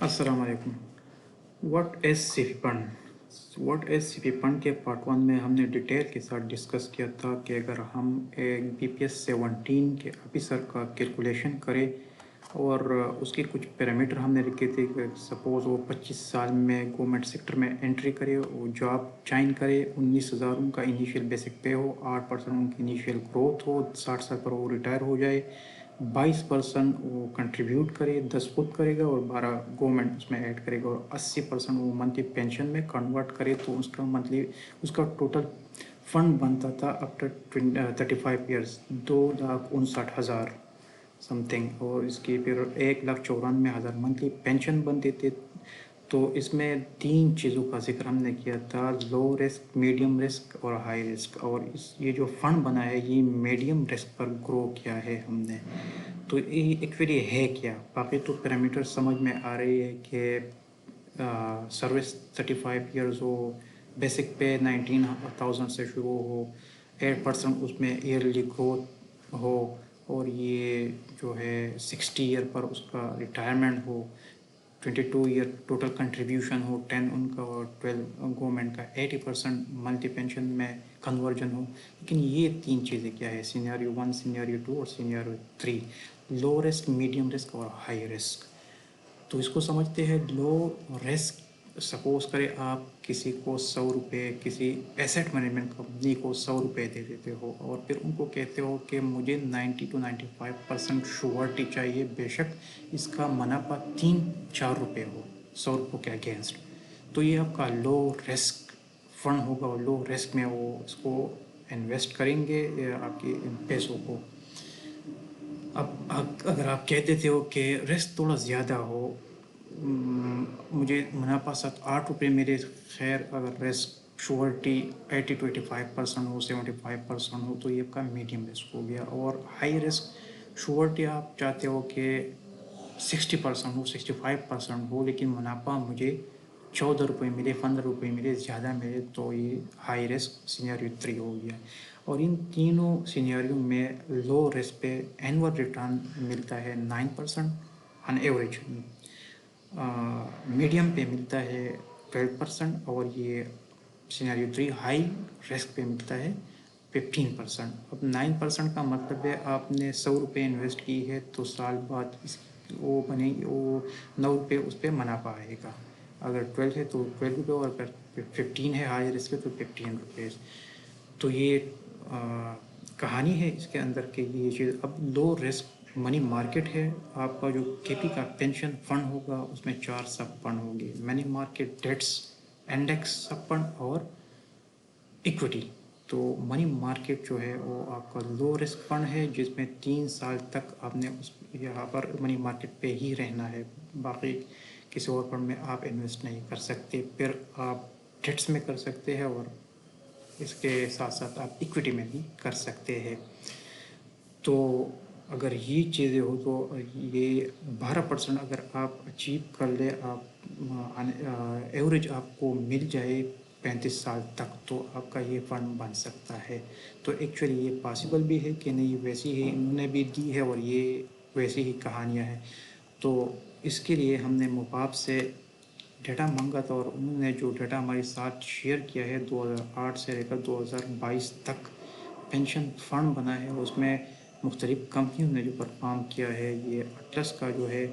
अस्सलाम वालेकुम। What is sifi fund? What is sifi fund के पार्ट वन में हमने डिटेल के साथ डिस्कस किया था कि अगर हम एक बीपीएस 17 के ऑफिसर का कैलकुलेशन करें और उसके कुछ पैरामीटर हमने लिखे थे कि सपोज़ वो 25 साल में गवर्नमेंट सेक्टर में एंट्री करे, वो जॉब ज्वाइन करे, 19,000 उनका इनिशियल बेसिक पे हो, 8% उनकी इनिशियल ग्रोथ हो, 60 साल पर वो रिटायर हो जाए, 22% वो कंट्रीब्यूट करे, 10 खुद करेगा और 12 गवर्नमेंट उसमें ऐड करेगा और 80% वो मंथली पेंशन में कन्वर्ट करे, तो उसका मंथली उसका टोटल फंड बनता था आफ्टर 35 ईयर्स 2,59,000 समथिंग, और इसकी फिर 1,94,000 मंथली पेंशन बनते थे। तो इसमें तीन चीज़ों का जिक्र हमने किया था, लो रिस्क, मीडियम रिस्क और हाई रिस्क, और ये जो फंड बना है ये मीडियम रिस्क पर ग्रो किया है हमने। तो ये एक्चुअली है क्या, बाकी तो पैरामीटर समझ में आ रही है कि सर्विस 35 ईयर्स हो, बेसिक पे 19,000 से शुरू हो, 8% उसमें ईयरली ग्रोथ हो, और ये जो है 60 ईयर पर उसका रिटायरमेंट हो, 22 ईयर टोटल कंट्रीब्यूशन हो, 10 उनका और 12 गवर्नमेंट का, 80% मंथली पेंशन में कन्वर्जन हो। लेकिन ये तीन चीज़ें क्या है, सीनियरियो 1, सीनियरियो 2 और scenario 3, low risk, medium risk और हाई रिस्क। तो इसको समझते हैं लो रिस्क। सपोज करें आप किसी को 100 रुपये, किसी एसेट मैनेजमेंट कंपनी को 100 रुपये दे देते हो और फिर उनको कहते हो कि मुझे 90 to 95% श्योरिटी चाहिए, बेशक इसका मुनाफा 3-4 रुपये हो 100 रुपये के अगेंस्ट। तो ये आपका लो रिस्क फंड होगा और लो रिस्क में वो इसको इन्वेस्ट करेंगे आपके पैसों को। अब अगर आप कह देते हो कि रिस्क थोड़ा ज़्यादा हो, मुझे मुनाफा 7-8 रुपये मेरे, खैर अगर रिस्क श्योरिटी 80 to 85% हो, 75% हो, तो ये आपका मीडियम रिस्क हो गया। और हाई रिस्क श्योरिटी आप चाहते हो कि 60% हो, 65% हो, लेकिन मुनाफा मुझे 14 रुपये मिले, 15 रुपये मिले, ज़्यादा मिले, तो ये हाई रिस्क सीनियरियो 3 हो गया। और इन तीनों सीनियरियो में लो रिस्क पे एनुअल रिटर्न मिलता है 9% ऑन एवरेज, मीडियम पे मिलता है 12%, और ये सीनियरियो 3 हाई रिस्क पे मिलता है 15%। अब 9% का मतलब है आपने 100 रुपये इन्वेस्ट की है तो साल बाद वो बनेगी, वो 9 रुपये उस पर मुनाफा आएगा। अगर 12 है तो 12 रुपये, और अगर 15 है हाई रिस्क है तो 15 रुपये। तो ये कहानी है इसके अंदर के ये चीज़। अब लो रिस्क मनी मार्केट है, आपका जो केपी का पेंशन फंड होगा उसमें 4 सब फंड होंगे, मनी मार्केट, डेट्स, इंडेक्स सब फंड और इक्विटी। तो मनी मार्केट जो है वो आपका लो रिस्क फंड है जिसमें 3 साल तक आपने उस यहाँ पर मनी मार्केट पे ही रहना है, बाकी किसी और फंड में आप इन्वेस्ट नहीं कर सकते। फिर आप डेट्स में कर सकते हैं और इसके साथ साथ आप इक्विटी में भी कर सकते हैं। तो अगर ये चीज़ें हो तो ये 12% अगर आप अचीव कर ले, आप एवरेज आपको मिल जाए 35 साल तक, तो आपका ये फंड बन सकता है। तो एक्चुअली ये पॉसिबल भी है कि नहीं, वैसी ही इन्होंने भी दी है और ये वैसी ही कहानियाँ हैं। तो इसके लिए हमने मुबाब से डेटा मांगा था और उन्होंने जो डेटा हमारे साथ शेयर किया है 2008 से लेकर 2022 तक पेंशन फंड बना है, उसमें मुख्तलिफ़ कंपनियों ने जो परफॉर्म किया है, ये अटलस का जो है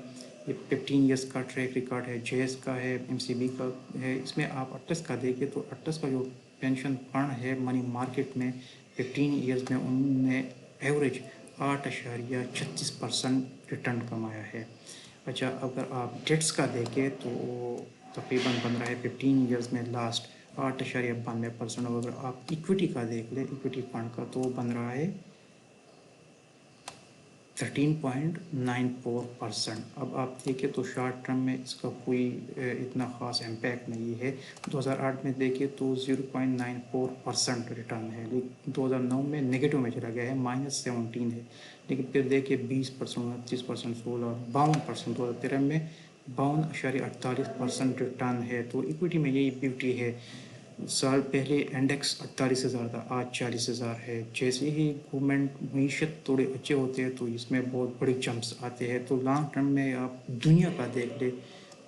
ये 15 ईयर्स का ट्रैक रिकॉर्ड है, जेएस का है, एमसीबी का है। इसमें आप अटलस का देखें तो अटलस का जो पेंशन फंड है मनी मार्केट में 15 ईयर्स में उन्होंने एवरेज 8.36% रिटर्न कमाया है। अच्छा, अगर आप डेट्स का देखें तो तकरीबन बन रहा है 15 ईयर्स में लास्ट 8.92%। अगर आप इक्विटी का देख लें, इक्विटी फंड का, तो बन रहा है 13.94%। अब आप देखें तो शॉर्ट टर्म में इसका कोई इतना ख़ास इम्पैक्ट नहीं है। 2008 में देखें तो 0.94% रिटर्न है, लेकिन 2009 में नेगेटिव में चला गया है, -17 है। लेकिन फिर देखिए 20%, 29%, 16, 52%, 2013 में 52.48% रिटर्न है। तो इक्विटी में यही ब्यूटी है। साल पहले इंडेक्स 48,000 था, आज 40,000 है। जैसे ही गवर्नमेंट मीशत थोड़े अच्छे होते हैं तो इसमें बहुत बड़ी जंप्स आते हैं। तो लॉन्ग टर्म में आप दुनिया का देख ले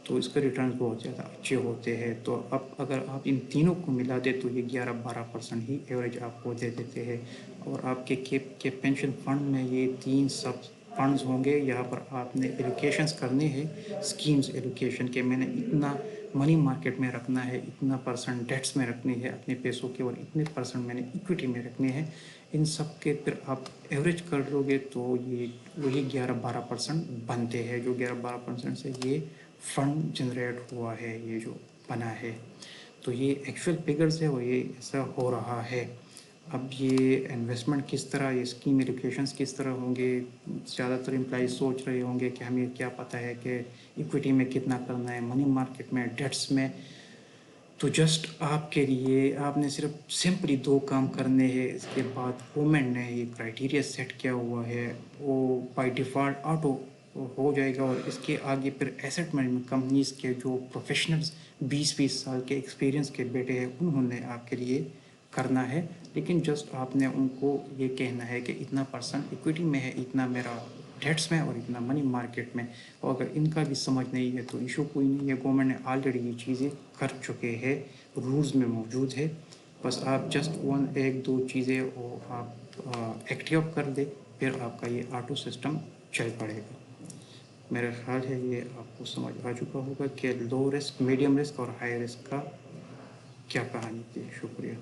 तो इसका रिटर्न बहुत ज़्यादा अच्छे होते हैं। तो अब अगर आप इन तीनों को मिला दें तो ये 11-12% ही एवरेज आपको दे देते हैं। और आपके के पेंशन फंड में ये 3 सब फंड्स होंगे। यहाँ पर आपने एलोकेशंस करने हैं, स्कीम्स एलोकेशन के मैंने इतना मनी मार्केट में रखना है, इतना परसेंट डेट्स में रखनी है अपने पैसों के, और इतने परसेंट मैंने इक्विटी में रखने हैं। इन सब के फिर आप एवरेज कर लोगे तो ये वही 11-12% बनते हैं, जो 11-12% से ये फंड जनरेट हुआ है, ये जो बना है। तो ये एक्चुअल फिगर्स है और ये ऐसा हो रहा है। अब ये इन्वेस्टमेंट किस तरह, ये स्कीम एलोकेशंस किस तरह होंगे, ज़्यादातर एम्प्लॉइज सोच रहे होंगे कि हमें क्या पता है कि इक्विटी में कितना करना है, मनी मार्केट में, डेट्स में। तो जस्ट आपके लिए आपने सिर्फ सिंपली 2 काम करने हैं। इसके बाद गवर्नमेंट ने ये क्राइटेरिया सेट किया हुआ है, वो बाय डिफ़ॉल्ट ऑटो हो जाएगा। और इसके आगे फिर एसेट मैनेजमेंट कंपनीज़ के जो प्रोफेशनल्स 20-20 साल के एक्सपीरियंस के बेटे हैं, उन्होंने आपके लिए करना है। लेकिन जस्ट आपने उनको ये कहना है कि इतना परसेंट इक्विटी में है, इतना मेरा डेट्स में और इतना मनी मार्केट में। और अगर इनका भी समझ नहीं है तो इशू कोई नहीं है, गवर्नमेंट ने ऑलरेडी ये चीज़ें कर चुके हैं, रूल्स में मौजूद है। बस आप जस्ट 1-2 चीज़ें और आप एक्टिव कर दे, फिर आपका ये ऑटो सिस्टम चल पड़ेगा। मेरा ख्याल है ये आपको समझ आ चुका होगा कि लो रिस्क, मीडियम रिस्क और हाई रिस्क का क्या कहानी थी। शुक्रिया।